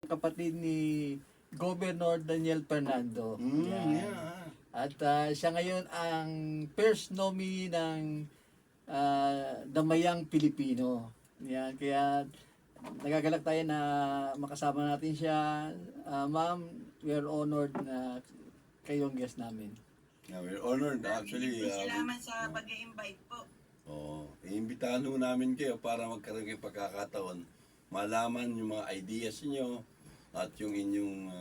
kapatid ni Governor Daniel Fernando. Yan. Yeah. At siya ngayon ang first nominee ng Damayang Pilipino. Yan, kaya nagagalak tayo na makasama natin siya. Ma'am, we are honored na kayong guest namin. Yeah, we're honored actually. Salamat sa pag-i-invite po. Iimbitahan mo namin kayo para magkaroon kayo pagkakataon, malaman yung mga ideas niyo at yung inyong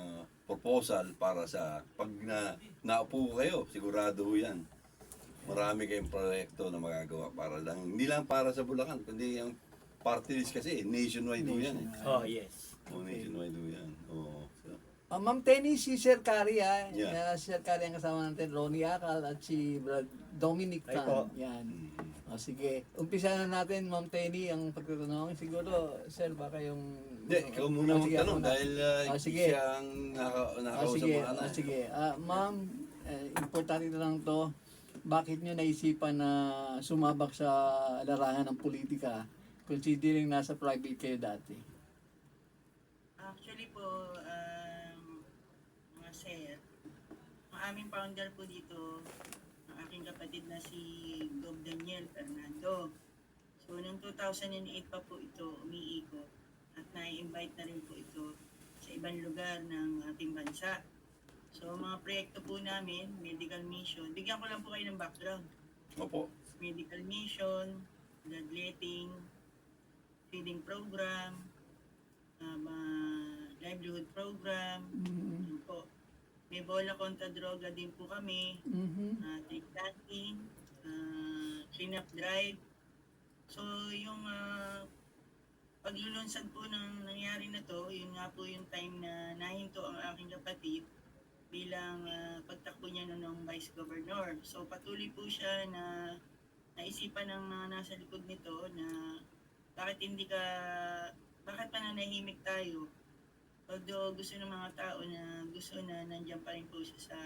proposal para sa pag naupo kayo, sigurado ho yan. Marami kayong proyekto na magagawa para lang, hindi lang para sa Bulacan, kundi yung party list kasi, nationwide ho yan. Oh, yes. Nationwide ho yan. So, Ma'am Tenny, si Sir Carrie Yeah. si Sir Carrie ang kasama natin, Ronnie Akal at si Brad Dominic Ay po. Tan. Yan. Sige, umpisa na natin, Ma'am Tenny, ang pagtatanong. Siguro, Sir, baka yung... Hindi, ikaw muna sige, magtanong ako na. dahil sige. siya ang nakausap Sige, mo na. sige. Ma'am, importante na lang to. Bakit nyo naisipan na sumabak sa larangan ng politika considering nasa private kayo dati? Actually po, mga sir, ang aming founder po dito, ang aking kapatid na si Gov. Daniel Fernando. So, noong 2008 pa po ito umiikot at na-invite na rin po ito sa ibang lugar ng ating bansa. So, mga proyekto po namin, medical mission. Bigyan ko lang po kayo ng background. Opo. Medical mission, bloodletting, feeding program, livelihood program, yun po. May bola kontra droga din po kami, tree planting, clean-up drive. So, yung paglulunsad po ng nangyari na to, yun nga po yung time na nahinto ang aking kapatid bilang pagtakbo niya noong Vice Governor. So, patuloy po siya na naisipan ng mga nasa likod nito na bakit mananahimik tayo? Although gusto ng mga tao na gusto na nandiyan pa rin po siya sa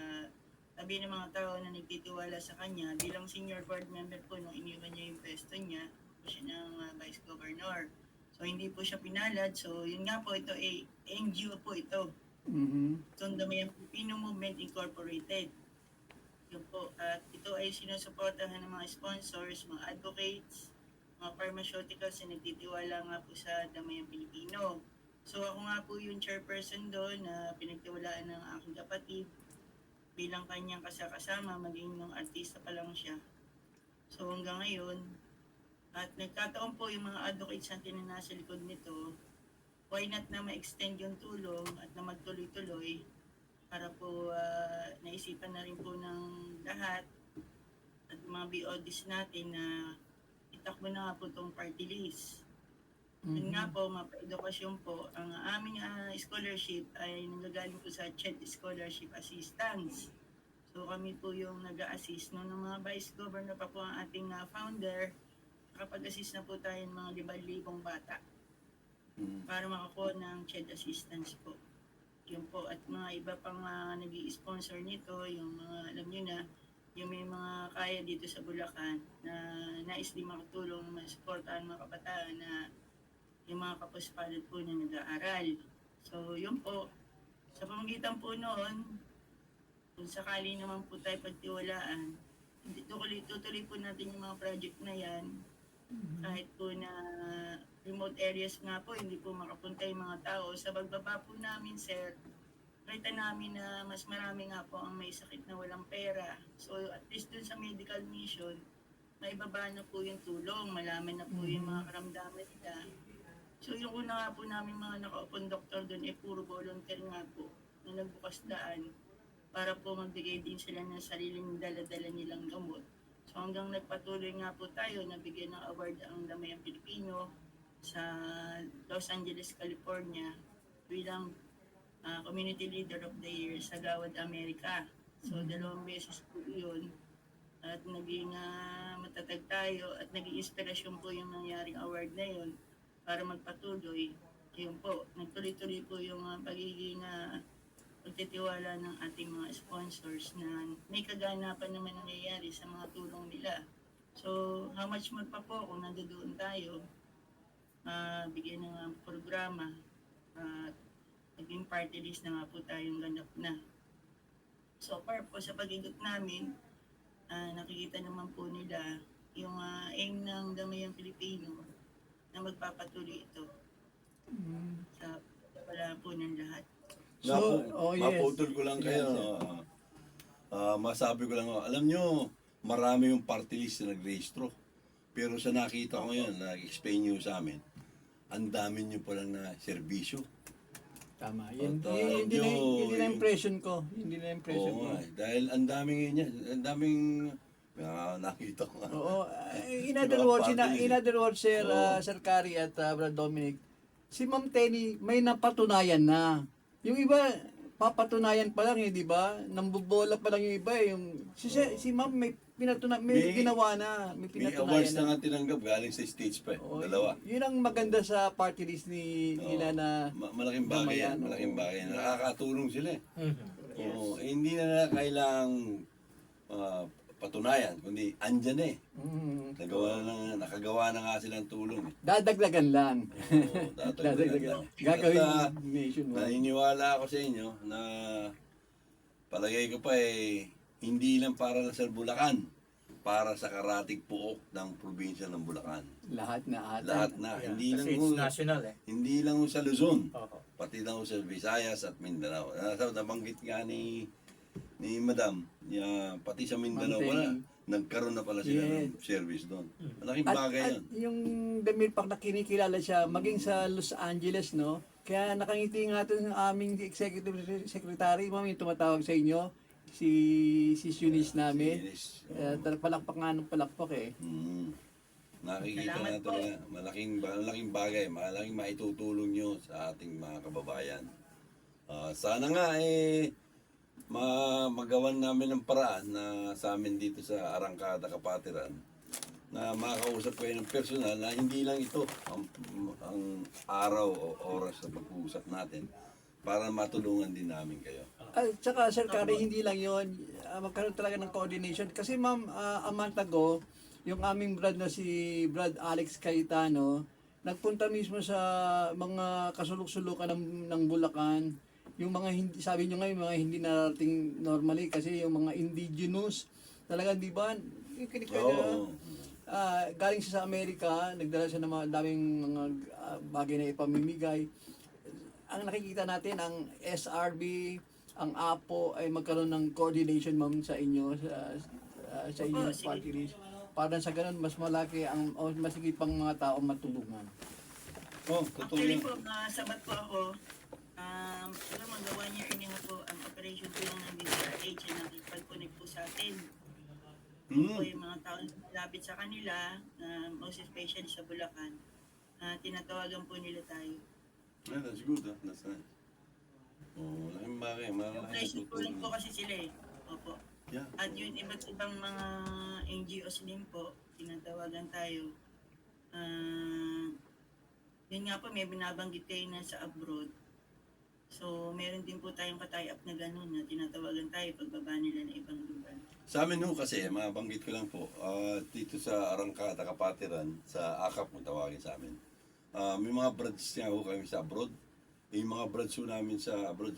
tabi ng mga tao na nagtitiwala sa kanya bilang senior board member po nung iniwan niya yung pwesto niya po siya ng Vice Governor. So hindi po siya pinalad. So yun nga po ito NGO po ito. Itong Damayang Pilipino Movement Incorporated. Yun po. At ito ay sinusuportahan ng mga sponsors, mga advocates, mga pharmaceuticals na nagtitiwala nga po sa Damayang Pilipino. So ako nga po yung chairperson doon na pinagtiwalaan ng aking kapatid bilang kanyang kasama, maging nung artista pa lang siya. So hanggang ngayon, at nagkataon po yung mga advocates natin na nasa likod nito, why not na ma-extend yung tulong at na magtuloy-tuloy para po naisipan na rin po ng lahat at mga BODs natin na itakbo na nga po itong party list. Yun nga po, mapa-edukasyon po, ang aming scholarship ay nanggagaling po sa CHED Scholarship Assistance. So kami po yung nag-a-assist noong mga Vice Governor pa po ang ating founder, nakapag-assist na po tayo ng mga 5,000 bata para makakuha ng CHED Assistance po. Yun po, at mga iba pang nag-i-sponsor nito, yung mga alam nyo na, yung may mga kaya dito sa Bulacan na nais din makatulong na masuportahan mga kabataan na yung mga kapuspalad po na nag-aaral. So, yun po. Sa pamagitan po noon, kung sakali naman po tayo pagtiwalaan, tutuloy po natin yung mga project na yan. Kahit po na remote areas nga po, hindi po makapunta yung mga tao. Sa pagbaba po namin, sir, nakita namin na mas marami nga po ang may sakit na walang pera. So, at least dun sa medical mission, maibaba na po yung tulong, malaman na po yung mga karamdaman nila. So yung una nga po namin mga nakaupong doktor doon puro volunteer nga po na nagbukas daan para po magbigay din sila ng sariling dala-dala nilang gamot. So hanggang nagpatuloy nga po tayo, nabigyan ng award ang Damayang Pilipino sa Los Angeles, California bilang Community Leader of the Year sa Gawad America. So 2 beses po yun. At naging matatag tayo at naging inspirasyon po yung nangyaring award na yun para magpatuloy. Yun po, nagtuloy-tuloy po yung pagiging pagtitiwala ng ating mga sponsors na may kaganapan naman nangyayari sa mga tulong nila. So, how much more pa po kung nandoon tayo, bigyan ng programa, party list na nga po tayong ganap na. So far po sa pag-ikot namin, nakikita naman po nila yung aim ng Damayang Pilipino na magpapatuloy ito sa wala po ng lahat. So, oh, yes. Maputol ko lang kayo. Yes, no? Masabi ko lang, alam nyo, marami yung party list na nagrehistro. Pero sa nakita ko ngayon, nag-explain nyo sa amin, ang dami nyo palang na serbisyo. Tama. Yun, At, hindi na impression ko. Hindi na impression Oo ko. nga, dahil ang daming ganyan, ang daming nakita ko nga. Oo. In Diba, other words, Sir, Oo. Sir Kari at Brad Dominic, si Ma'am Tenny may napatunayan na. Yung iba, papatunayan pa lang di ba? Nambubola pa lang yung iba yung si Ma'am may May- ginawa na, may May pinatunayan awards na na. nga tinanggap galing sa stage pa. Oo, Dalawa. Yun ang maganda sa party list nila Oo. na Malaking bagay yan, Damayan, malaking oo. bagay. Nakakatulong sila eh. Mhm. Oo, hindi na kailangang patunayan, kundi andyan eh. Nakagawa na nga silang tulong eh. dadagdagan lang. Oo, Dadagdagan. lang. Gagawin At, nationwide. naniniwala ako sa inyo na palagay ko pa hindi lang para sa Bulacan, para sa karatig puok ng probinsya ng Bulacan. Lahat na ata. Lahat na, Yeah, hindi lang kasi it's national eh. hindi lang sa Luzon, Oo. pati lang sa Visayas at Mindanao. Nabanggit nga ni Madam, pati sa Mindanao Ma'am pala, Tenny. nagkaroon na pala sila Yes. ng service doon. Malaking At, bagay at yun. yung Demir Park na kinikilala siya, maging sa Los Angeles, no? Kaya nakangiti nga ito ng aming executive secretary, ma'am, yung tumatawag sa inyo, si Eunice namin. Yes. Palakpak nga ng palakpak eh. Nakikita Salamat na talaga, malaking bagay, malaking maitutulong nyo sa ating mga kababayan. Sana nga magawan namin ng paraan na sa amin dito sa Arangkada, Kapatiran, na makausap kayo ng personal na hindi lang ito ang araw o oras sa pag-uusap natin para matulungan din namin kayo. At saka, Sir Kari, hindi lang yon magkaroon talaga ng coordination. Kasi ma'am, a month ago, yung aming brad na si Brad Alex Cayetano, nagpunta mismo sa mga kasulok-sulukan ng Bulacan. Yung mga hindi, sabi nyo nga, yung mga hindi narating normally kasi yung mga indigenous, talaga di ba? Yung Oo. galing siya sa Amerika, nagdala siya ng mga daming mga bagay na ipamimigay. Ang nakikita natin, ang SRB, ang APO ay magkaroon ng coordination ma'am sa inyo, sa inyong sige. party list. Para sa ganun, mas malaki ang, o mas higit pang mga tao matulungan. Totoo Actually yan. po, sabat po ako. Siguro magawa niya rin po ang operation po lang ng DZRH na nakipag-connect po sa atin. Po yung mga tao na lapit sa kanila, most especially sa Bulacan, tinatawagan po nila tayo. That's good. That's nice. Malaking bagay. Malaking Operation po lang po tutulong. kasi sila eh. Opo. Yeah. At yun, iba't ibang mga NGOs din po, tinatawagan tayo. Yun nga po, may binabanggit kayo na sa abroad. So, meron din po tayong katay-up na gano'n na tinatawagan tayo pagbaba nila ng ibang lugar. Sa amin ho kasi, mabanggit ko lang po, dito sa Arangkada, Kapatiran, sa AKAP kung tawagin sa amin. May mga branches nga ho kami sa abroad. Yung mga branch ho namin sa abroad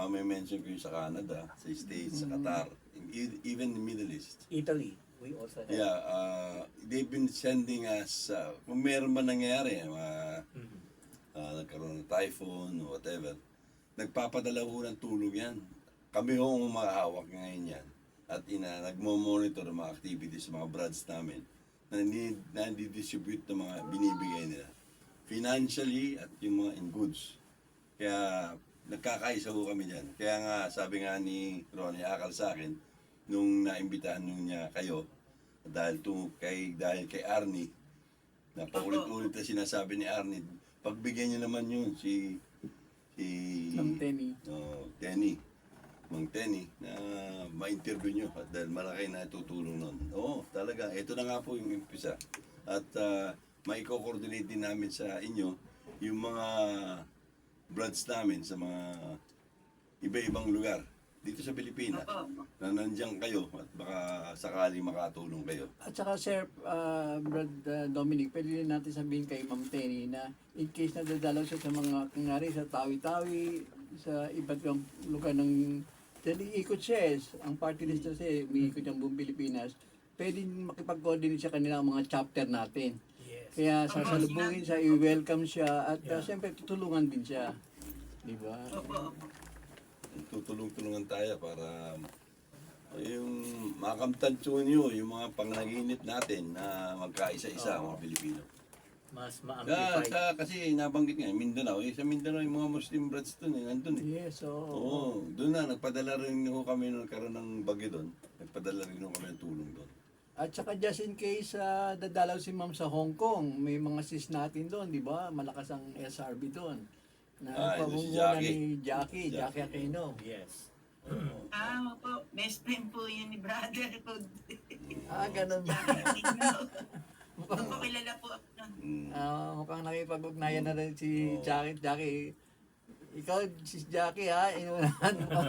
mention ko yung sa Canada, sa States, sa Qatar, even the Middle East. Italy, we also have. Yeah, they've been sending us, kung meron man nangyayari, nagkaroon ng typhoon or whatever, nagpapadala ho ng tulong yan. Kami ho ang mahahawak ngayon yan. At nagmo-monitor ng mga activities sa mga branch namin na distribute ng mga binibigay nila. Financially at yung mga in goods. Kaya nagkakaisa ho kami dyan. Kaya nga, sabi nga ni Ronnie Akal sa akin, nung naimbitahan niya kayo, dahil kay Arnie, na paulit-ulit na sinasabi ni Arnie, pagbigyan niyo naman yun si Ma'am Tenny. Mang Tenny, na ma-interview nyo at dahil malaki na tutulong nun. Oo, talaga. Ito na nga po yung umpisa. At maiko-coordinate din namin sa inyo yung mga branch namin sa mga iba-ibang lugar dito sa Pilipinas Opo. na nandiyan kayo at baka sakali makatulong kayo. At saka Sir Brad Dominic, pwede rin natin sabihin kay Ma'am Tenny na in case na dadalaw siya sa mga, kunyari sa Tawi-Tawi, sa iba't ibang lugar ng dahil iikot siya eh. Ang party list kasi umiikot yung buong Pilipinas. Pwede makipag-coordinate siya kanila ang mga chapter natin. Yes. Kaya sasalubungin siya, i-welcome siya at siyempre tutulungan din siya. Di ba? Opo. Tutulong-tulungan tayo para yung makamtansyon nyo, yung mga panganaginip natin na magkaisa-isa ang mga Pilipino. Mas Sa, ma-amplify. kasi nabanggit nga, Mindanao. Sa Mindanao, yung mga Muslim brats doon, nandun Yes, oo. Oo, doon na, nagpadala rin ho kami nung nagkaroon ng bagyo doon. Nagpadala rin ho kami ng tulong doon. At saka just in case dadalaw si ma'am sa Hong Kong, may mga sis natin doon, di ba? Malakas ang SRB doon. Na Ito si pamumuno Jackie. ni Jackie Aquino. Yes. Opo. Best friend po yun ni brother ko. Ganun ba? mukhang, Opo, kilala po ako nun. mukhang nakipag-ugnayan na rin si Jackie. Ikaw, si Jackie inunahan mo.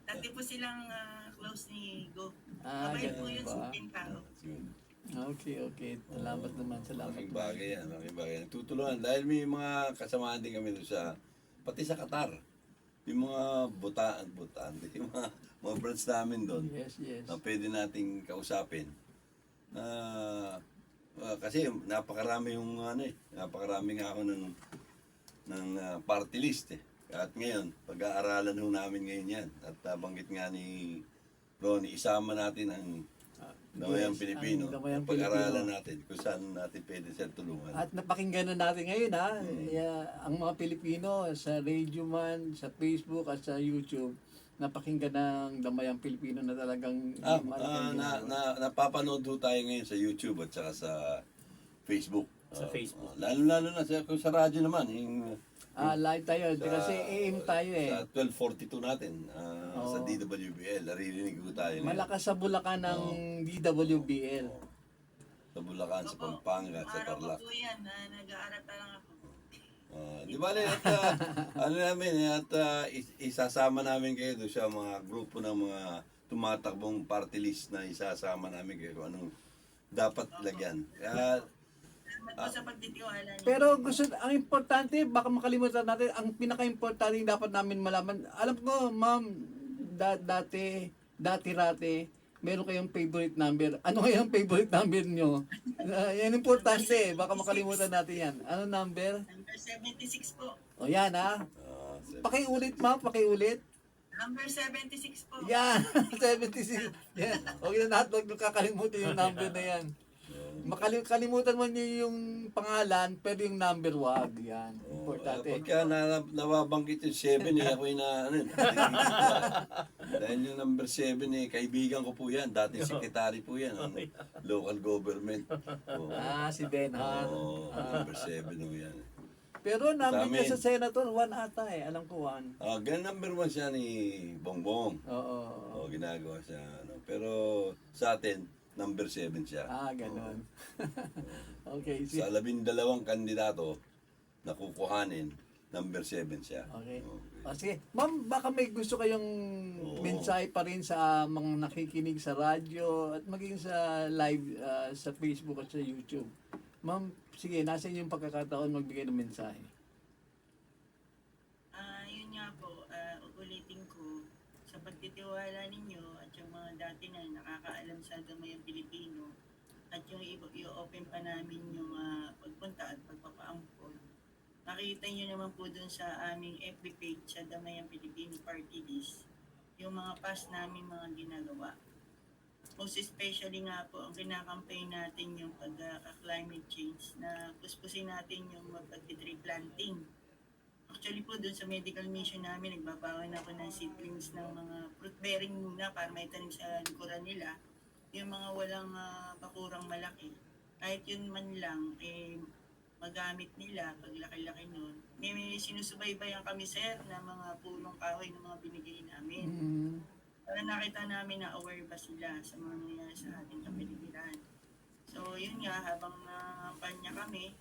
Dati po silang close ni Go. Ganun po yun ba? sa tao. Okay. Salamat naman. Malaking bagay yan, malaking bagay. Nagtutulungan dahil may mga kasamaan din kami doon sa, pati sa Qatar. Yung mga butaan, yung mga branch namin doon. Yes. Na pwede nating kausapin. Kasi napakarami yung napakarami nga ako ng party list eh. At ngayon, pag-aaralan ho namin ngayon yan. At nabanggit nga ni Ronnie, isama natin ang Damayang Yes, Pilipino. ang Damayang Pag-aralan Pilipino. natin kung saan natin pwede siya tulungan. At napakinggan na natin ngayon ang mga Pilipino sa radio man, sa Facebook at sa YouTube, napakinggan ng Damayang Pilipino na talagang malaking ginagawa. Napapanood ho tayo ngayon sa YouTube at saka sa Facebook. Sa Facebook. Lalo na kung sa radyo naman. Yung, Live tayo, kasi AM tayo eh. Sa 1242 natin, sa Oo. DWBL, naririnig ko tayo ngayon. Malakas sa Bulacan ng DWBL. Sa Bulacan, sa Pampanga, sa Araw Tarlac. ko po yan, nag-aaral pa lang ako. Di ba at isasama namin kayo doon sa mga grupo ng mga tumatakbong party list na isasama namin kayo kung anong dapat lagyan. Kaya, Salamat po sa pagtitiwala niyo. Pero ang importante, baka makalimutan natin, ang pinaka-importante yung dapat namin malaman. Alam ko, ma'am, dati-rate, meron kayong favorite number. Ano kayang favorite number nyo? Yan importante, baka makalimutan natin yan. Ano number? Number 76 po. O yan Pakiulit ma'am, pakiulit. Number 76 po. Yan, 76. Yan. Huwag na natin, huwag nyo kakalimutan yung number na yan. Kalimutan mo niyo yung pangalan, pero yung number wag. Yan, importante. pagka nababanggit yung 7 ako dahil yung number 7 kaibigan ko po yan, dating secretary po yan, local government. Si Benhan. Number 7 ho yan. Pero number Sa niya amin. sa senator, 1 ata alam ko 1. Number 1 siya ni Bongbong. Oo. Ginagawa siya. Pero sa atin, number 7 siya. Ganon. Okay. Sa 12 kandidato na kukuhanin, number 7 siya. Okay. Sige. Ma'am, baka may gusto kayong mensahe pa rin sa mga nakikinig sa radyo at maging sa live sa Facebook at sa YouTube. Ma'am, sige, nasa inyo yung pagkakataon magbigay ng mensahe. Yun nga po, uulitin ko, sa pagtitiwala ninyo at yung mga dati na nakakaalam sa Damayang Pilipino at yung i-open pa namin yung pagpunta at pagpapaampon. Makita nyo naman po dun sa aming FB page sa Damayang Pilipino Party List yung mga past namin mga ginagawa. Most especially nga po, ang kinakampaign natin yung pagka-climate change na puspusin natin yung pag-tree planting. Actually po, dun sa medical mission namin, nagbabawan ako ng seedlings ng mga fruit bearing muna para may tanim sa likuran nila. Yung mga walang bakurang malaki. Kahit yun man lang, magamit nila pag laki-laki nun. May sinusubaybayan kami, sir, na mga punong kahoy na mga binigay namin. Mm-hmm. Para nakita namin na aware ba sila sa mga nangyayari sa ating kapaligiran. So, yun nga, habang kampanya kami,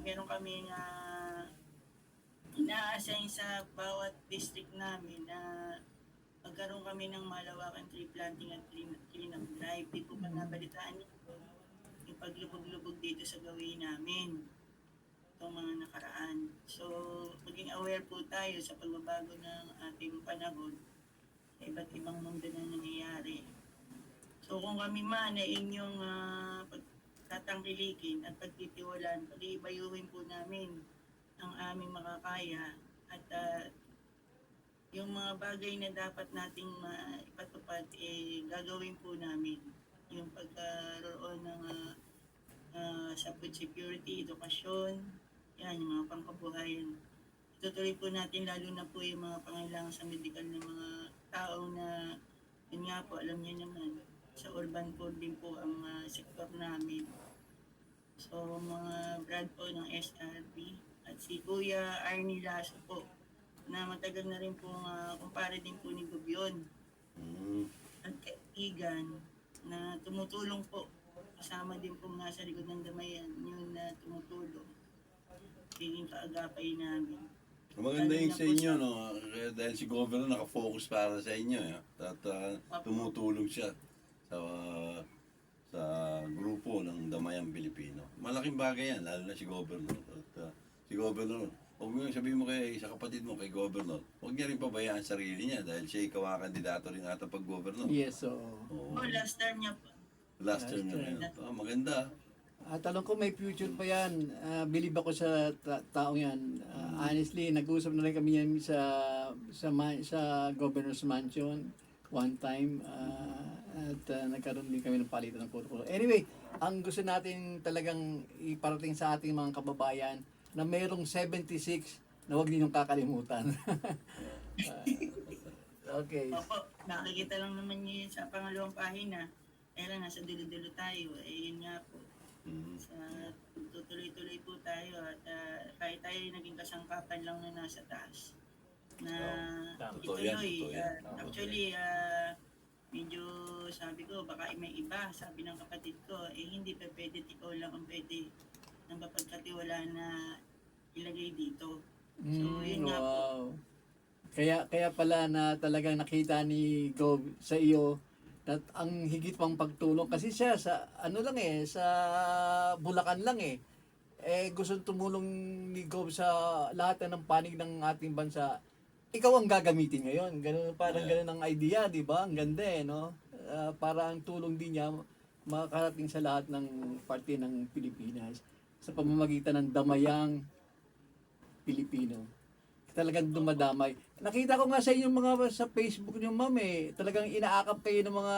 meron kami ina-assign sa bawat district namin na magkaroon kami ng malawakang tree planting at clean-up drive. Di po ba nabalitaan niyo yung paglubog-lubog dito sa gawin namin itong mga nakaraan. So, maging aware po tayo sa pagbabago ng ating panahon sa iba't ibang mundo na nangyayari. So kung kami man ay inyong tatangkilikin at pagtitiwalaan, pag-iibayuhin po namin ang aming makakaya at yung mga bagay na dapat nating ipatupad, gagawin po namin. Yung pagkaroon ng sa food security, edukasyon, yan, yung mga pangkabuhayan. Itutuloy po natin lalo na po yung mga pangailangan sa medical ng mga tao na, yun nga po, alam niyo naman, sa urban poor din po ang sektor namin. So, mga brad po ng SRB at si Kuya Arnie Lasso po, na matagal na rin po kumpare din po ni Gubyon at kaibigan na tumutulong po. Kasama din po nasa likod ng damayan yun na tumutulong. Tingin kaagapay namin. Maganda yung sa inyo, no? Dahil si Governor nakafocus para sa inyo, at tumutulong siya sa grupo ng Damayang Pilipino. Malaking bagay yan, lalo na si Governor. At si Governor, huwag mo yung sabihin mo sa kapatid mo, kay Governor, huwag niya rin pabayaan ang sarili niya dahil siya kandidato rin ata pag-Governor. Yes, so... Oo. Last term niya po. Last term na yun. Maganda. Tanong ko, may future pa yan. Believe ako sa taong yan. Honestly, nag-usap na rin kami yan sa Governor's Mansion one time. At nagkaroon din kami ng palitan ng protocol. Anyway, ang gusto natin talagang iparating sa ating mga kababayan na mayroong 76 na huwag ninyong kakalimutan. Okay. Opo, nakikita lang naman niyo yun sa pangalawang pahina. Kaya nasa dulo-dulo tayo. Yun nga po. Sa tutuloy-tuloy po tayo at kahit tayo naging kasangkapan lang na nasa taas na ituloy. Actually, medyo sabi ko, baka may iba, sabi ng kapatid ko, hindi pa pwede, ikaw lang ang pwede ng mapagkatiwala na ilagay dito. So, yun nga po. Wow. Kaya pala na talagang nakita ni Gov sa iyo at ang higit pang pagtulong kasi siya sa sa Bulacan lang gusto tumulong ni Gov sa lahat ng panig ng ating bansa. Ikaw ang gagamitin ngayon. Ganun ang idea, 'di ba? Ang ganda no. Para ang tulong din niya makakarating sa lahat ng parte ng Pilipinas sa pamamagitan ng Damayang Pilipino. Talagang dumadamay. Nakita ko nga sa inyo sa Facebook niyo, ma'am talagang inaakap kayo ng mga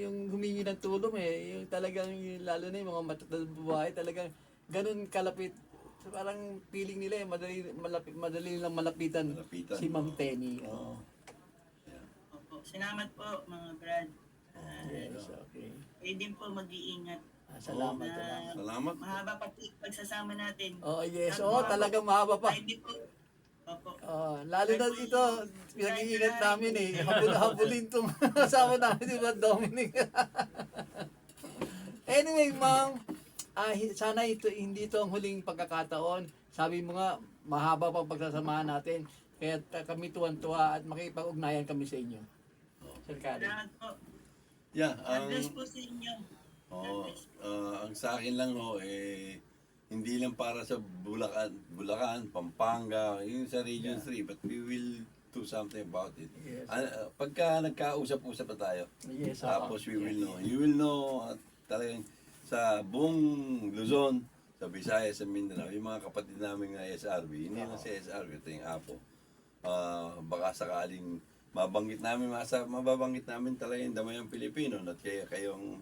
yung humingi ng tulong yung talagang lalo na yung mga matatandang babae, talagang ganun kalapit. So, parang feeling nila madali lang malapitan si Ma'am Penny. Opo. Salamat po mga brad. Yes, okay. Kayo din po mag-iingat. Salamat. Salamat. Mahaba pa po pagsasama natin. Oh, yes. Talagang mahaba pa. Hindi po. Opo. Lalo na ito, pinag-iingat namin habulin itong kasama namin, di ba, Dominic? Anyway, ma'am, sana hindi ito ang huling pagkakataon. Sabi mo nga, mahaba pa pagsasamahan natin. Kaya kami tuwan-tuwa at makipag-ugnayan kami sa inyo. Sir Kari. Salamat po. Yeah, God bless po sa inyo. ang sa akin lang hindi lang para sa Bulacan, Pampanga, yung sa Region 3, but we will do something about it. Yes. Pagka nagkausap-usap na tayo, Yes, tapos we will know. You will know talagang sa buong Luzon, sa Visayas, sa Mindanao, yung mga kapatid namin ng SRB, hindi lang sa SRB, ito yung APO. Baka sakaling mababanggit namin talaga yung Damayang Pilipino at kayong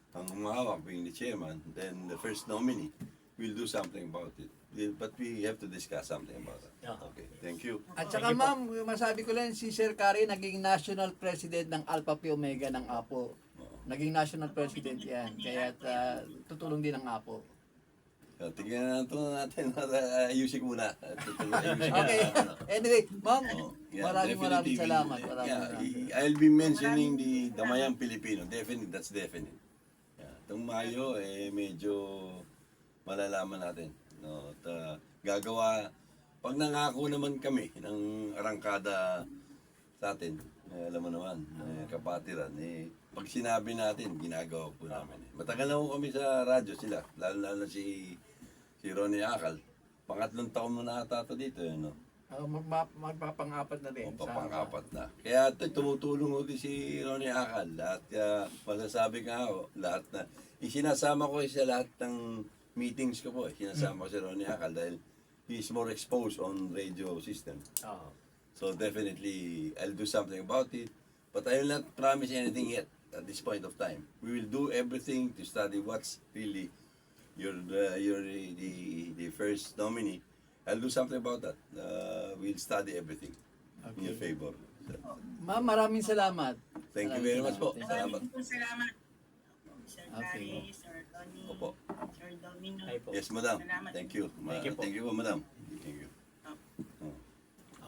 ang humahawak being the chairman, then the first nominee will do something about it. But we have to discuss something about it. Okay, thank you. At saka ma'am, masabi ko lang si Sir Kari naging national president ng Alpha Phi Omega ng APO. Naging national president yan. Kaya tutulong din ang APO. Tingnan natin. Ayusin muna. Okay. Anyway, ma'am, maraming definitely salamat. I'll be mentioning the Damayang Pilipino. Definitely, that's definite. Itong Mayo, medyo malalaman natin. No? At, gagawa, pag nangako naman kami ng arangkada sa atin, alam mo naman, kapatiran, pag sinabi natin, ginagawa po namin. Matagal na po kami sa radyo sila, lalo na si Ronnie Akal. Pangatlong taon mo na ata ito dito, no? Magpapang-apat na rin. O papang-apat na. Kaya ito, tumutulong ko din si Ronnie Akal. Lahat, masasabi nga ako, lahat na. Isinasama ko sa lahat ng meetings ko po. Sinasama ko si Ronnie Akal dahil he's more exposed on radio system. Oo. So definitely, I'll do something about it. But I will not promise anything yet at this point of time. We will do everything to study what's really the first nominee. I'll do something about that. We'll study everything in your favor. Ma'am, maraming salamat. Thank you very much po. Salamat. Maraming po salamat. Sir Okay. Gary, Sir Tony, Opo. Sir Domino. Ay po. Yes, madam. Salamat. Thank you. Thank you po. Thank you po, madam. Thank you.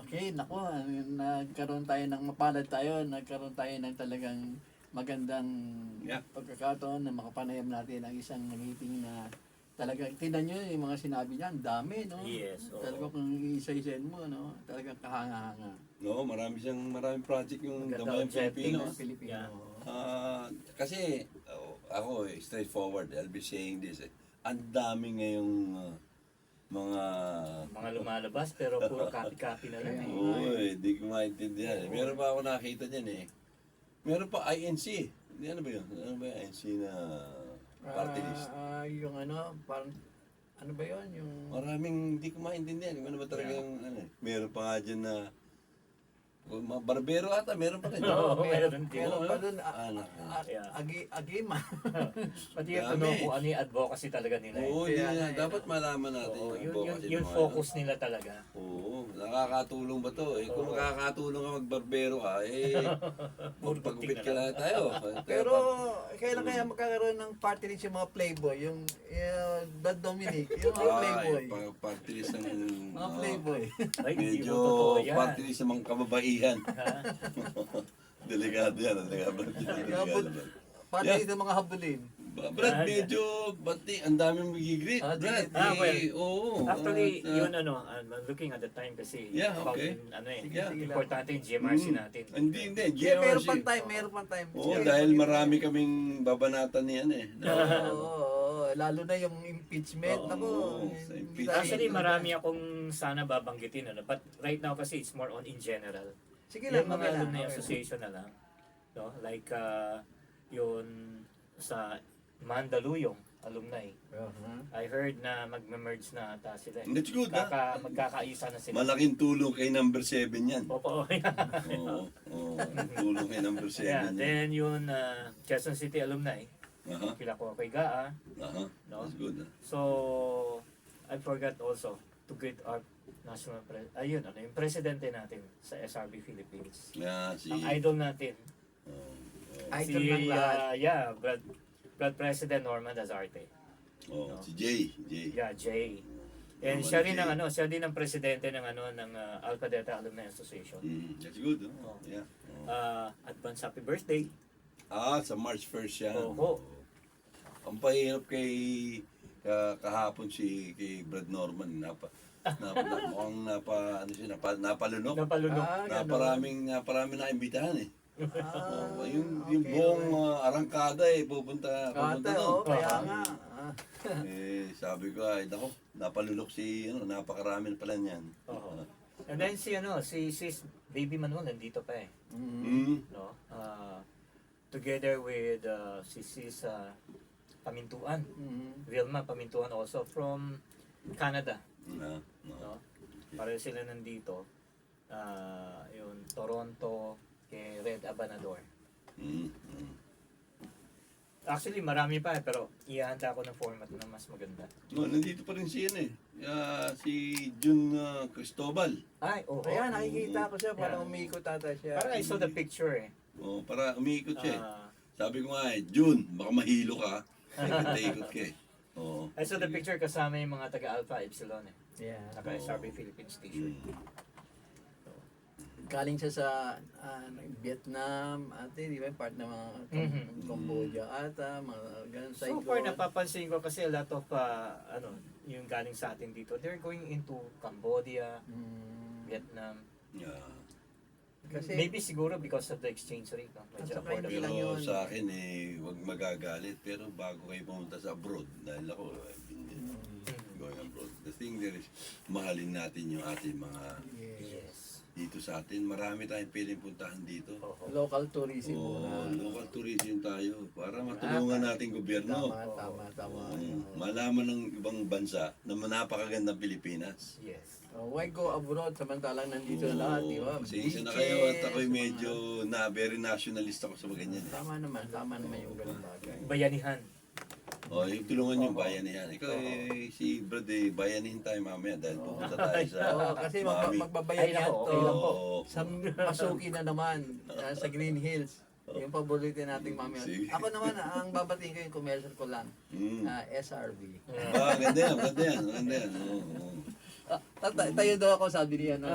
Okay, naku, nagkaroon tayo ng mapalad tayo, nagkaroon tayo ng talagang magandang Yeah. pagkakataon na makapanayam natin ang isang nangiting na talagang, tingnan nyo yung mga sinabi niya, ang dami, no? Yes, oo. Talagang kung isa-isain mo, no? Talagang kahanga-hanga. No, maraming project yung Maganda Damayang objective, Pilipino. no? Pilipino. Kasi ako straightforward, I'll be saying this ang dami ngayong mga Mga lumalabas pero puro copy-copy na lang eh. Oo, di ko maintindihan. Meron pa ako nakita diyan eh. Meron pa INC. Ano ba yun? Ano ba yung INC na party list? Yung ano, parang, ano ba yun? Yung, Maraming di ko maintindihan. Ano ba talaga yung ano eh. Meron pa nga dyan na mga barbero ata, meron pa rin. Oo, meron din. meron pa dun, Anak. Yeah. agima. Pati yung Dami. tanong kung ano yung advocacy talaga nila eh. Oo, Kaya yun, nga, dapat malaman natin Oo, yung advocacy yung ng mga focus nila talaga. Oo, nakakatulong ba to? Eh, kung Oo. makakatulong ka magbarbero ka, eh, magpagupit ka lang tayo. Pero, kailan kaya magkakaroon ng party list yung mga playboy? Yung Brad Dominic, yung mga playboy. Partilis ng Mga playboy. Ay, hindi medyo mo totoo yan. partilis ng mga kababaihan. Delikado yan, delikado. Party Yeah. list ng mga habulin. Brad, medyo, bati, ang daming magigreet. Ah, Brad, well, oo. Actually, At, yun ano, I'm looking at the time kasi Yeah, about okay. yung, ano eh, Yeah. importante yung GMRC natin. Hindi, Yeah, meron GRC. pang time, meron pang time. Oo, Sige, dahil sige. marami kaming babanatan niyan eh. Oo, lalo na yung impeachment. Oo, Ako, sa hindi impeachment. tayo- Actually, marami akong sana babanggitin, ano, but right now kasi it's more on in general. Sige lang, Yung okay mga lang. alumni okay lang. association na lang. No? Like, yun sa Mandaluyong alumni. I heard na magme-merge na ata sila. That's good, ha? Magkakaisa na sila. Malaking tulong kay number 7 yan. Opo. Oo, oo. Tulong kay number 7 Yeah, yan. then yun, Quezon City alumni. Aha, Kila ko kay Gaa. aha. No? That's good. So, I forgot also to greet our national ayun, ano, yung presidente natin sa SRB Philippines. Yeah, si... Ang idol natin. Idol ng lahat. Brad President Norman Dazarte. Si Jay. Yeah, Jay. And Norman siya rin Jay. ang ano, siya din ang presidente ng ano ng Alpha Delta Alumni Association. That's good. Oh. Yeah. Advance happy birthday. Sa March 1st yan. Oo. Ang pahirap kay kahapon kay Brad Norman. Mukhang napalunok. Napalunok. ganun. Naparaming na imbitahan eh. Yung okay, buong arangkada pupunta Kata, doon. kaya nga. Sabi ko ay nako, napalunok napakarami na pala niyan. Oo. And then si Sis Baby Manuel nandito pa eh. No? Together with si Sis Pamintuan. Vilma Pamintuan also from Canada. No? Pareho sila nandito. Yung Toronto kay Red Abanador. Actually, marami pa pero ihahanda ko ng format na mas maganda. No, nandito pa rin si si Jun Cristobal. Ay, oo. Ayan, nakikita ko siya, parang Yeah. umiikot ata siya. Parang I saw the picture eh. Para umiikot siya. Ah, Sabi ko nga Jun, baka mahilo ka. Ikot ka eh. I saw the picture kasama yung mga taga-Alpha Epsilon eh. Yeah. Naka-SRB Philippines t-shirt. Galing siya sa Vietnam, ate, di ba? Part ng mga Cambodia ata, mga ganun sa So far, napapansin ko kasi a lot of, yung galing sa atin dito, they're going into Cambodia, Vietnam. Yeah. Kasi, Maybe siguro because of the exchange rate, no? At Medyo saka hindi affordable. lang Pero yun. sa akin wag magagalit. Pero bago kayo pumunta sa abroad, dahil ako, I've been going abroad. The thing there is, mahalin natin yung ating mga Yes. dito sa atin. Marami tayong piling puntahan dito. Oo. Local tourism Oo, muna. local tourism tayo para matulungan nating gobyerno. Tama. Malaman ng ibang bansa na napakagandang Pilipinas. Yes. Why go abroad samantalang nandito na lahat, di ba? Pasensya na Beaches, kayo at ako'y medyo very nationalist ako sa mga ganyan. Tama naman yung ganun bagay. Bayanihan. O, yung tulungan yung bayanihan. Ikaw, si Brad, bayanihin tayo mamaya dahil pupunta tayo sa Oo, kasi Mami. magbabayan Ay, yan nako, to. okay lang po. Sa Masuki na naman, sa Green Hills. Yung paborito nating mami. Sige. Ako naman, ang babatiin ko yung commercial ko lang. Mm. SRV. Ganda yan. Oo. Tayo daw ako, sabi niya. No?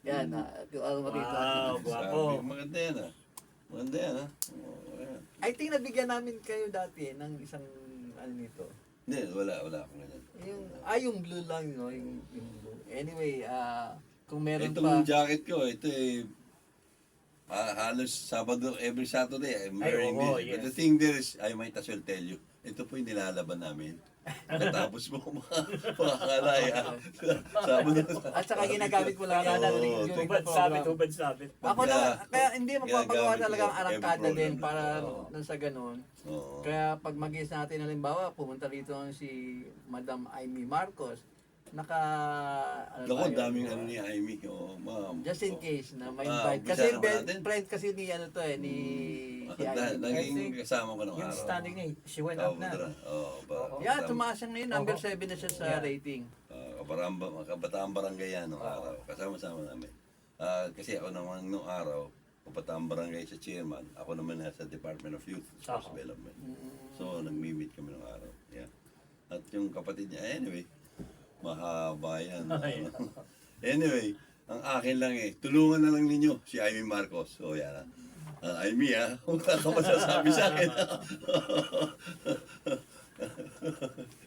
Yan, makita. Wow, guwapo. Sabi, maganda yan Oo, ayan. I think nabigyan namin kayo dati ng isang ano nito. Hindi, wala akong ganyan. Yung blue lang, no? Yung blue. Anyway, kung meron Itong pa. jacket ko, ito halos Sabado, every Saturday, I'm wearing oo, this. But yes. the thing there is, I might as well tell you, ito po yung nilalaban namin. Katapos mo makakalaya. Sabado. At saka ginagamit mo lang yan Oo, during the Tubad program. sabit. Ako na, kaya hindi magpapagawa Ginagamit talaga ang ko arangkada every din program. para Oo. nang sa ganun. Oo. Kaya pag mag-is natin, halimbawa, pumunta rito si Madam Amy Marcos, Ako, daming ano ni Amy. Oo, ma'am. just in case na may Ah, invite. umpisa Kasi naman natin. friend kasi ni ano to eh, ni si Amy. Naging kasama ko nung Yung araw. standing niya, she went up na. Yeah, tumaas siya ngayon. Number 7 na siya sa Yeah. rating. Kabataang barangay yan nung araw. Kasama-sama namin. Kasi ako naman nung araw, kabataang barangay sa chairman. Ako naman nasa Department of Youth and Sports Oo. Development. So, nag-meet kami nung araw. Yeah. At yung kapatid niya, anyway, mahaba yan. Anyway, ang akin lang tulungan na lang ninyo si Amy Marcos. So, yan. Amy, wala ka masasabi sa akin.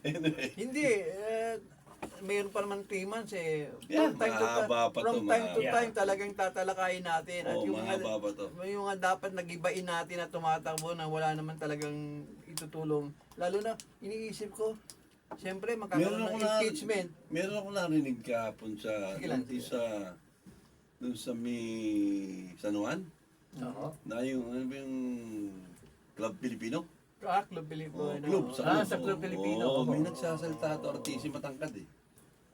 Anyway. Hindi, mayroon pa naman 3 months eh. Yeah, From time to mahaba pa to, from time to mahaba. time talagang tatalakayin natin. At Oo, yung mahaba pa to. yung nga dapat nagibain natin at tumatakbo na wala naman talagang itutulong. Lalo na, iniisip ko, siyempre magkakaroon ng impeachment. Meron ako narinig kahapon sa Sige lang, doon sa may San Juan Oo. na yung ano ba yung Club Filipino? Club Filipino. Club Sa Club Filipino. Oo, may nagsasalita to artist matangkad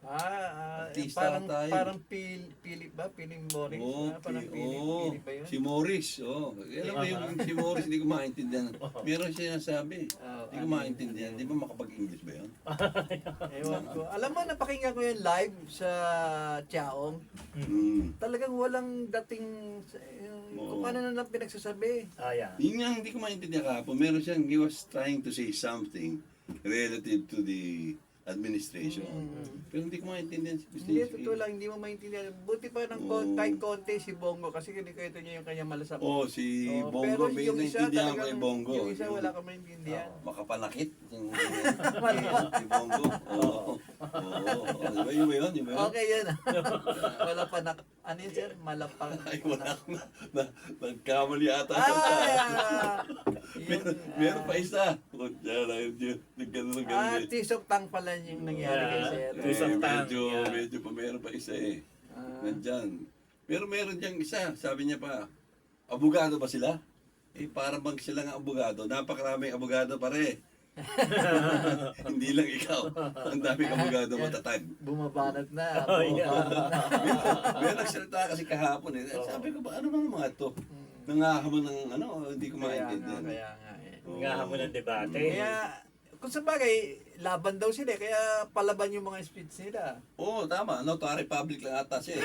Artista tayo. Parang Philip ba? Philip Morris? Parang Philip ba yun? Si Morris, alam mo yung si Morris, hindi ko maintindihan. Meron siya nasabi. Hindi ko maintindihan. Di ba makapag-English ba yun? Ewan ko. Alam mo, napakinggan ko yung live sa Chaong. Talagang walang dating kung ano na lang pinagsasabi. Yeah. Yun nga, hindi ko maintindihan kahapon. Meron siyang, he was trying to say something relative to the administration. Pero hindi ko maintindihan si Mr. Hindi, totoo lang, hindi mo maintindihan. Buti pa ng kahit konti si Bongo kasi kinikita niya yung kanyang malasap. Si Oo, Bongo, pero may yung isa naintindihan ko talagang- yung Bongo. Yung isa wala ka maintindihan. Makapanakit. Si Bongo. Oo. Yun ba yun? Okay, yun. Wala pa na, ano yun sir? Malapang. Ay, wala akong nagkamali ata. Meron pa isa. Nagkaroon ng ganun. Tisok tang pala yung nangyari kay sir. Tisok tang, Medyo pa meron pa isa Nandyan. Pero meron diyang isa. Sabi niya pa, abogado ba sila? Para bang sila nga abogado. Napakaraming abogado pare. Hindi lang ikaw. Ang daming abogado matatag. Bumabanat na. Meron nagsalita kasi kahapon Sabi ko ba, ano ba ng mga to? Nangahamon ng hindi ko maintindihan. Kaya nga eh. Nga mo ng debate. Kaya, kung sa bagay, laban daw sila, kaya palaban yung mga speech nila. Oo, tama. Notary public lang ata siya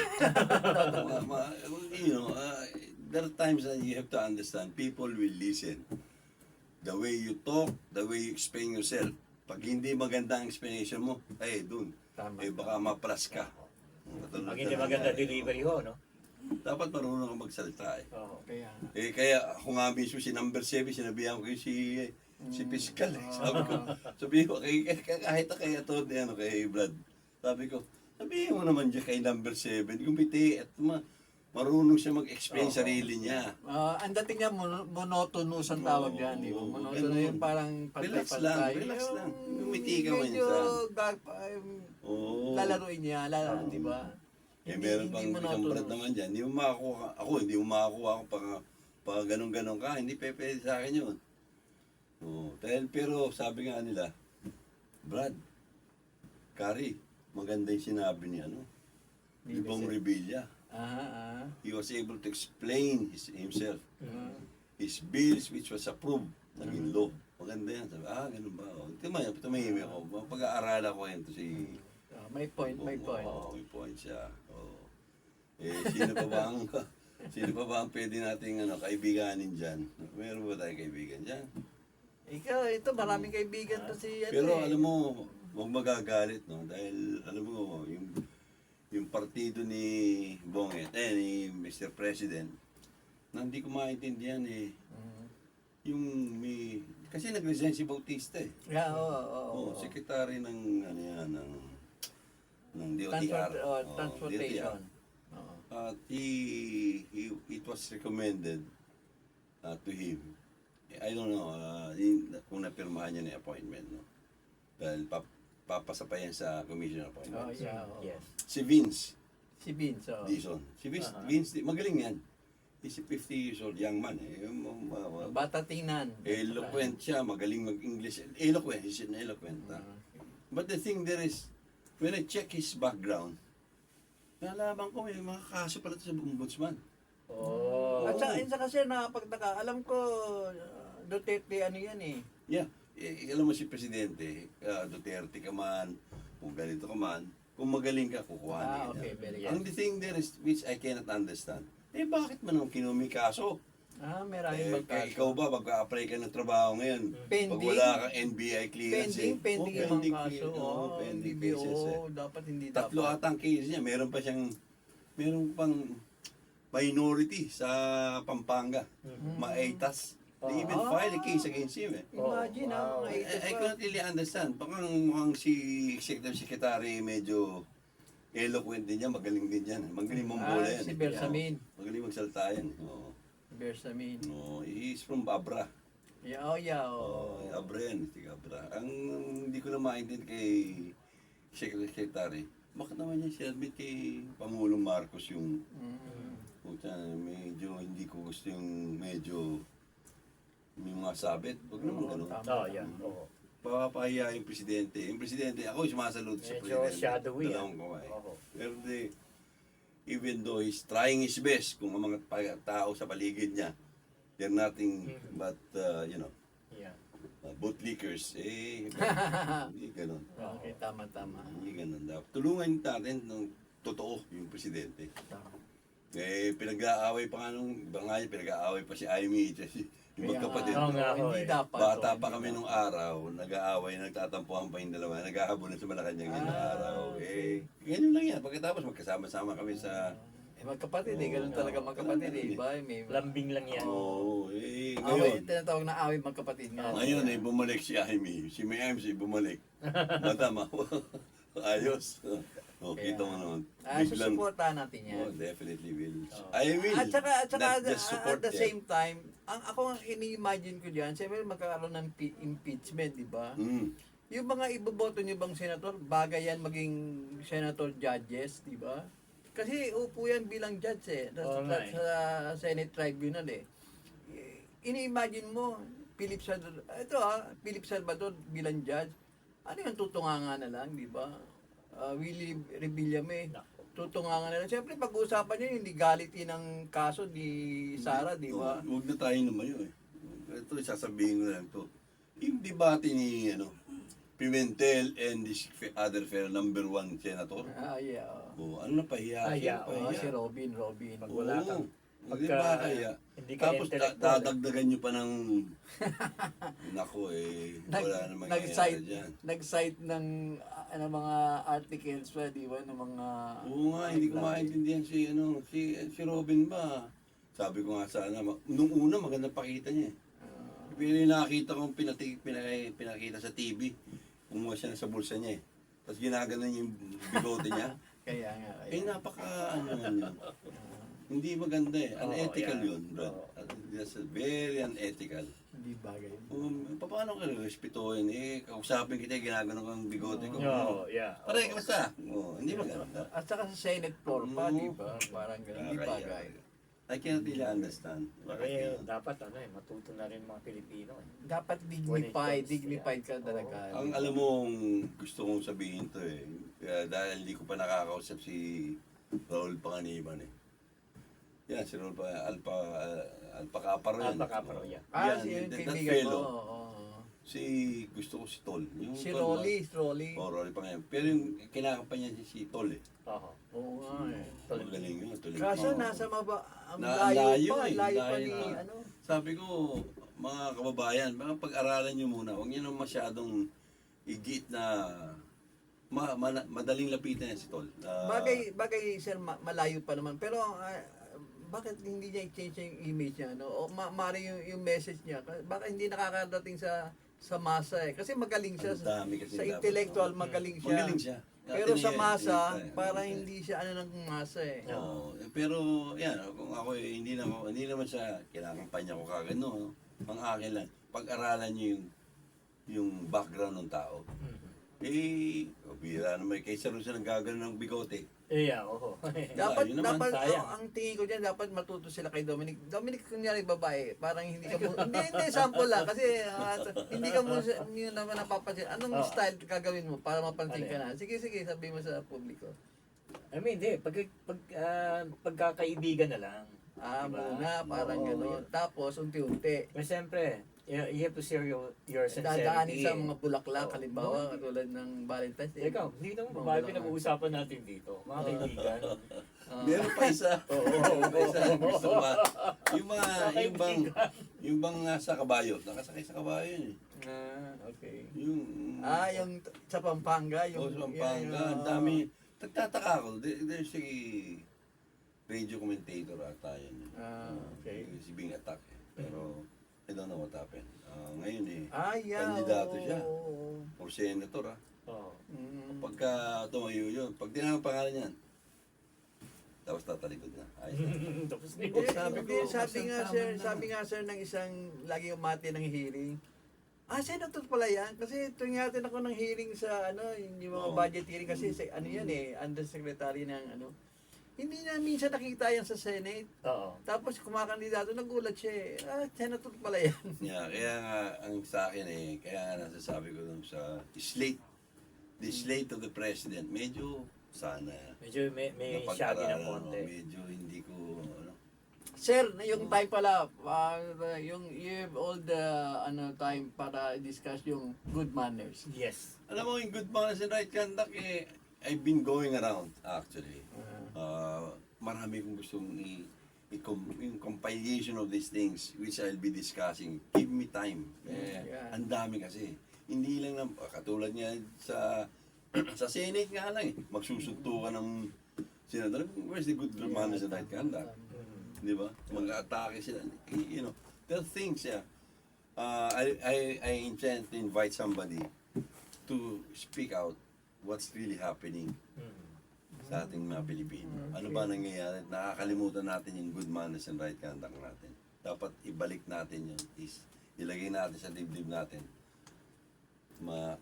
there are times that you have to understand, people will listen. The way you talk, the way you explain yourself. Pag hindi maganda ang explanation mo, dun. Tama. Baka ma-plus ka. Pag hindi maganda delivery ho, no? Dapat marunong kang magsalita Oo. Kaya nga. Kaya ako nga mismo si number 7, sinabihan ko yung si Fiscal. Sabi ko, kahit na kaya to, kay Brad. Sabi ko, sabihin mo naman dyan kay number 7, gumiti at marunong siya mag-explain sarili niya. Ang dating niya, monotonous ang tawag yan. Di ba? Monotonous yung parang Relax pantay-pantay. lang. ngumiti ka medyo minsan. Oo. lalaroin niya, di ba? Meron pang isang monotonous. brad naman dyan, hindi mo makakuha, hindi mo makakuha ako pag ganun-ganun ka, hindi pwede sa akin yun. Pero sabi nga nila, Brad, Kari, maganda yung sinabi ni Bong Revilla. He was able to explain himself. His bills which was approved, naging law. Maganda yan. Sabi, ganun ba? Tumahimik ako. Pag-aaralan ko yan to si... May point. may point siya. Sino pa ba ang pwede nating kaibiganin dyan? Meron ba tayong kaibigan dyan? Ikaw, ito, maraming kaibigan to si Pero alam mo, huwag magagalit, no? Dahil, alam mo, yung partido ni Bonget, ni Mr. President, na hindi ko maintindihan kasi nag-resign si Bautista Oo. Secretary ng, ng DOTR. Transportation. At it was recommended to him. I don't know kung napirmahan niya na yung appointment, no? Dahil papasa pa yan sa commission appointment. Yes. Si Vince Si Vince, Dizon. Si Vince, magaling yan. He's a 50 years old young man. Bata tingnan. Eloquent siya, magaling mag-English. Eloquent, he's an eloquent. But the thing there is, when I check his background, nalaman ko may mga kaso pala sa ombudsman. At saka kasi nakapagtaka, alam ko, Duterte yan Yeah. Alam mo si Presidente, Duterte ka man, kung ganito ka man, kung magaling ka, kukuha niya. Okay, very good. Ang the thing there is, which I cannot understand, bakit man ang kinumi kaso? Maraming magkaso. Ikaw ba, pag-apply ka ng trabaho ngayon, Pending. pag wala kang NBI clearance, Pending yung mga kaso. pending DBO, cases. dapat hindi Tatlo dapat. atang case niya, meron pang minority sa Pampanga, Maaitas. They even filed a case against him. Imagine, wow. I couldn't really understand. Baka mukhang si Executive Secretary medyo eloquent din yan, magaling din yan. Magaling mong bola yan. Si Bersamin. Magaling magsalita yan. Bersamin. He's from Abra. Abra yan, tiga Abra. Ang hindi ko na maintindihan kay Executive Secretary, bakit naman niya sinabit kay Pangulong Marcos yung medyo hindi ko gusto yung medyo may mga sabit. Huwag naman ganun. Papahiya yung presidente. Yung presidente, ako sumasalute sa Medyo presidente. shadowy. Dalawang kamay. Pero even though he's trying his best, kung ang mga tao sa paligid niya, they're nothing but, bootlickers, hindi ganun. Okay, tama. Hindi ganun dapat. Tulungan natin ng totoo yung presidente. Pinag-aaway pa nga pinag-aaway pa si Amy, yung magkapatid. Hindi dapat. Bata pa kami nung araw, nag-aaway, nagtatampuhan pa yung dalawa, naghahabulan sa Malacanang yung araw. Ganyan lang yan. Pagkatapos magkasama-sama kami sa... magkapatid ganun talaga magkapatid Lambing lang yan. Ngayon, tinatawag na away magkapatid nga. ngayon bumalik si Amy. Si May MC bumalik. Madama. Ayos. Kita mo naman. Susuportahan natin yan. Definitely will. I will. At saka Not just support at the them. same time, ako ang ini-imagine ko diyan, siyempre magkakaroon ng impeachment, di ba? Yung mga iboboto niyo bang senator, bagay yan maging senator judges, di ba? Kasi upo yan bilang judge sa Senate Tribunal Ini-imagine mo, Philip Salvador bilang judge, ano yung tutunganga na lang, di ba? Willie Revillame, tutunganga na lang. Siyempre, pag-uusapan niya, hindi galitin ng kaso ni Sara, di ba? Huwag na tayo lumayo Ito, sasabihin ko lang ito. Yung debate ni Pimentel and this other fellow, number 1 senator. Ano na pahiya? Si Robin. Pag wala kang... Hindi ba kaya? Tapos dadagdagan nyo pa ng... Nako wala na mangyayari dyan. Nag-cite ng mga articles pa, di ba? Ng mga... Oo nga, hindi ko maintindihan si Robin ba? Sabi ko nga sana, nung una maganda pakita niya Pero nakakita kong pinakita sa TV, kumuha siya sa bulsa niya Tapos ginaganon yung bigote niya. Kaya nga. Yun. Hindi maganda Unethical yun, bro. That's very unethical. Hindi bagay. Paano ka respetuhin? Kausapin kita, ginagano kang bigote ko. Oh, yeah. Pare, kamusta? Hindi ba ganun? At saka sa Senate floor pa, Mm. di ba? Parang ganun, hindi bagay. I cannot really understand. Bakit Eh, ganun? dapat matuto na rin mga Pilipino. Dapat When it comes, dignified ka yeah. talaga. Ang alam mong gusto kong sabihin to kaya dahil hindi ko pa nakakausap si Raul Panganiban Yan, si Raul Alpa Caparo yan. Alpa Caparo, yeah. Yan, Si yung that kaibigan fellow. mo. Oo. Gusto ko si Tol. Yung Si Tol, Rolly. Rolly Panganiban. Pero yung kinakampanya si Tol Oo. Oo nga eh. Magaling yun. Tol. Kaso Oo. nasa ang Na- layo pa layo ni na. ano. Sabi ko, mga kababayan, mga pag-aralan nyo muna. Huwag nyo nang masyadong igit na madaling lapitan yan si Tol. Bagay sir, malayo pa naman. Pero bakit hindi niya i-change yung image niya? No? O mari yung message niya. Baka hindi nakakadating sa masa eh. Kasi magaling siya. Ang dami kasi Sa dapat. intellectual, magaling siya. Magaling siya. Pero sa masa, Hindi- parang hindi siya ng masa eh. Oo. Pero yan, kung ako hindi naman siya kinakampanya ko kagad no. Ang akin lang, pag-aralan niyo yung background ng tao. Bira naman kaysa rin siya nagagano ng bigote. Yeah, oo. Dapat, yun naman, sayang. ang tingin ko dyan, dapat matuto sila kay Dominic. Dominic, kunyari babae, parang hindi ka mo, hindi, sample lang, kasi hindi ka mo yun naman napapansin. Anong style gagawin mo para mapansin ka na? Sige, sabi mo sa publiko. I mean, hindi. Pagkakaibigan na lang. Diba? Muna, parang Oo, gano'n. Tapos, unti-unti. Pero siyempre, you have to share your Dadaanin sincerity. sa mga bulaklak, Oo. halimbawa, katulad ng Valentine's Day. Ikaw, hindi naman Mga babae bulaklak. pinag-uusapan natin dito. Mga kaibigan. Meron pa isa. Meron pa isa. Gusto ko yung bang sa kabayo. Nakasakay sa kabayo yun Okay. Yung Yung sa Pampanga, yung... sa Pampanga, ang dami. Nagtataka ako. There's a radio commentator ata yun. Okay. Si Bing Attack. Pero I don't know what happened. Ngayon Yeah. kandidato siya. Oo. For senator Oo. Pagka tumayo yun, pag tinanong ang pangalan niyan, tapos tatalikod na. Ayos na. Tapos Hindi, Sabi ko, sabi nga sir ng isang lagi umati ng hearing. Senator pala yan. Kasi tuwing natin ako ng hearing sa yung mga Oo. budget hearing kasi ano yan undersecretary ng Hindi na minsan nakita yan sa Senate. Oo. Tapos kumakandidato, nagulat siya senator pala yan. Kaya nga, ang sa akin kaya nga nasasabi ko dun sa slate, the slate of the president, medyo sana Medyo may shaggy ng konti. medyo hindi ko, Sir, yung time pala, yung you have all the time para discuss yung good manners. Yes. alam mo, yung good manners and right conduct, I've been going around, actually. Marami kong gustong yung compilation of these things which I'll be discussing. Give me time. Yeah. Ang dami kasi. Hindi lang na, katulad nga sa Senate nga lang magsusuntukan ng senador. Where's the good manners and right conduct? Di ba? Mag-atake sila. There are things, I intend to invite somebody to speak out what's really happening sa ating mga Pilipino. Ano ba nangyayari? Nakakalimutan natin yung good manners and right conduct natin. Dapat ibalik natin yun. Ilagay natin sa dibdib natin.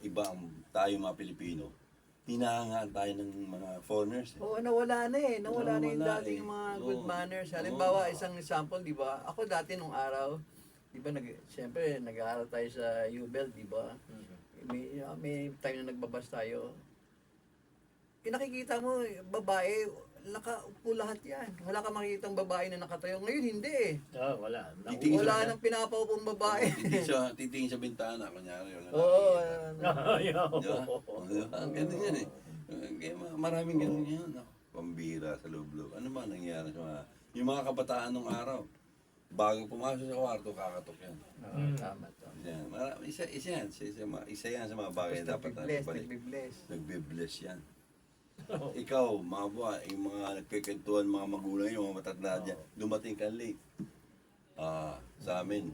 Iba tayo mga Pilipino. Hinahangaan tayo ng mga foreigners. Oo, nawala na Nawala na yung Nawala dating mga good Oo. manners. Halimbawa, isang example, di ba? Ako dati nung araw, di ba, siyempre, nag-aaral tayo sa UBEL, di ba? May time na nagbabas tayo. Nakikita mo, babae, nakaupo lahat yan. Wala ka makikita babae na nakatayo. Ngayon, hindi Wala. Titingin Wala sa- nang pinapaupong babae. Titingin sa bintana, kunyari. Wala Oo. nakikita. Di ba? Ang ganun yan Kaya maraming ganun yan. Pambira sa loob-loob. Ano ba nangyari sa yung mga kabataan nung araw? Bago pumasok sa kwarto, kakatok yan. Tama. Yan. Isa yan. Isa yan sa mga bagay na dapat natin balik. Nagbibless. Nagbe-bless yan. Ikaw, mga buwa, yung mga nagkikentuhan, mga magulang yung mga matatanda dyan, dumating ka late. Sa amin,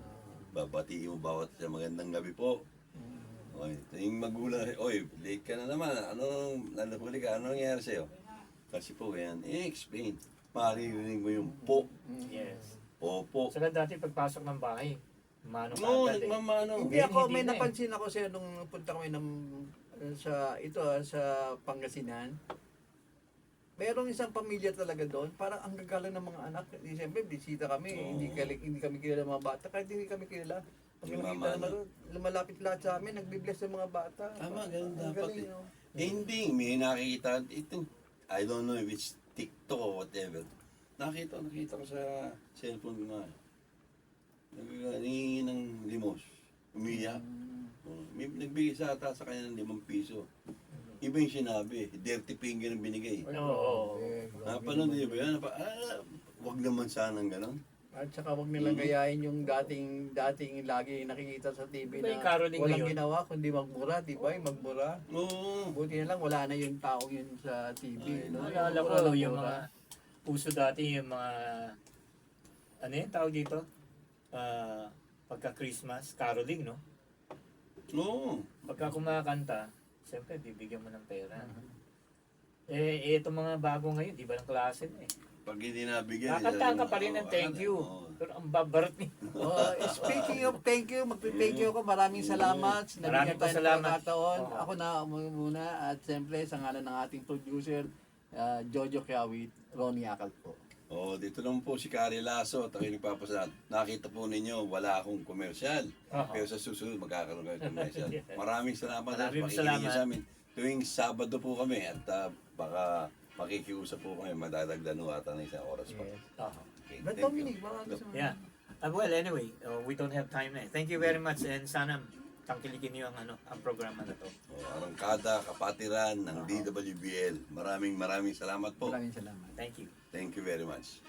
babatiin mo bawat sa magandang gabi po. Okay. Yung magulang, oy, late ka na naman. Nalahuli ka, anong nangyari sa'yo? Kasi po, yan, explain. Maririnig mo yung po. Yes. Opo. Saka dati pagpasok ng bahay, mano ka Oo, agad eh. nagmamano. Hindi Ngayon, ako, hindi may na eh. napansin ako sa'yo nung punta kami sa Pangasinan. Merong isang pamilya talaga doon, parang ang gagalang ng mga anak. Siyempre, bisita kami, Oo. hindi kami kilala ng mga bata, kahit hindi kami kilala. Pag Yung nakita mama, naman doon, lumalapit lahat sa amin, nagbibless ng mga bata. Tama, ganun Ang dapat galing, eh. no? Hindi, may nakikita, I don't know if it's TikTok or whatever. Nakita ko sa cellphone ko nga. Naghihingi ng limos. Umiyak. May nagbigay sa ata sa kanya ng 5 piso. Iba yung sinabi, dirty finger ang binigay. Oo. Napanood niyo ba yan? Wag naman sanang ganon. At saka wag nilang gayahin yung dating lagi nakikita sa TV Iba yung na caroling walang ngayon. ginawa kundi magmura, di ba? Yung magmura. Oo. Buti na lang wala na yung taong yun sa TV. No? Naalala Mura ko lang yung mura. mga puso dati, yung mga, ano yung tawag dito? Pagka-Christmas, caroling, no? Oo. Pagka kumakanta, siyempre, bibigyan mo ng pera. Eh, itong mga bago ngayon, di ba ng klase na eh. Pag hindi nabigyan. Kakantahan ka pa rin ng thank you. Oo. Pero ang babarat ni. Speaking of thank you, magpi-thank you ako. Maraming salamat. Maraming Nabigyan tayo ng salamat. pagkakataon. Oo. Ako na muna. At siyempre, sa ngalan ng ating producer, Jojo Kiawit, Ronnie Akal po. Oh, dito lang po si Kari Lasso at ako yung nagpapasalamat. Nakita po ninyo, wala akong komersyal. Oo. Pero sa susunod, magkakaroon kayo ng komersyal. Maraming salamat sa Maraming pakikinig salamat. sa amin. Tuwing Sabado po kami at baka makikiusap po kami, madadagdan ho ata ng isang oras pa. Oo. Okay, But thank you. Dominic, baka gusto mo. Yeah. Well, anyway, we don't have time na eh. Thank you very much and sana tangkilikin niyo ang programa na to. Oh, Arangkada, Kapatiran ng DWBL. Maraming salamat po. Maraming salamat. Thank you. Thank you very much.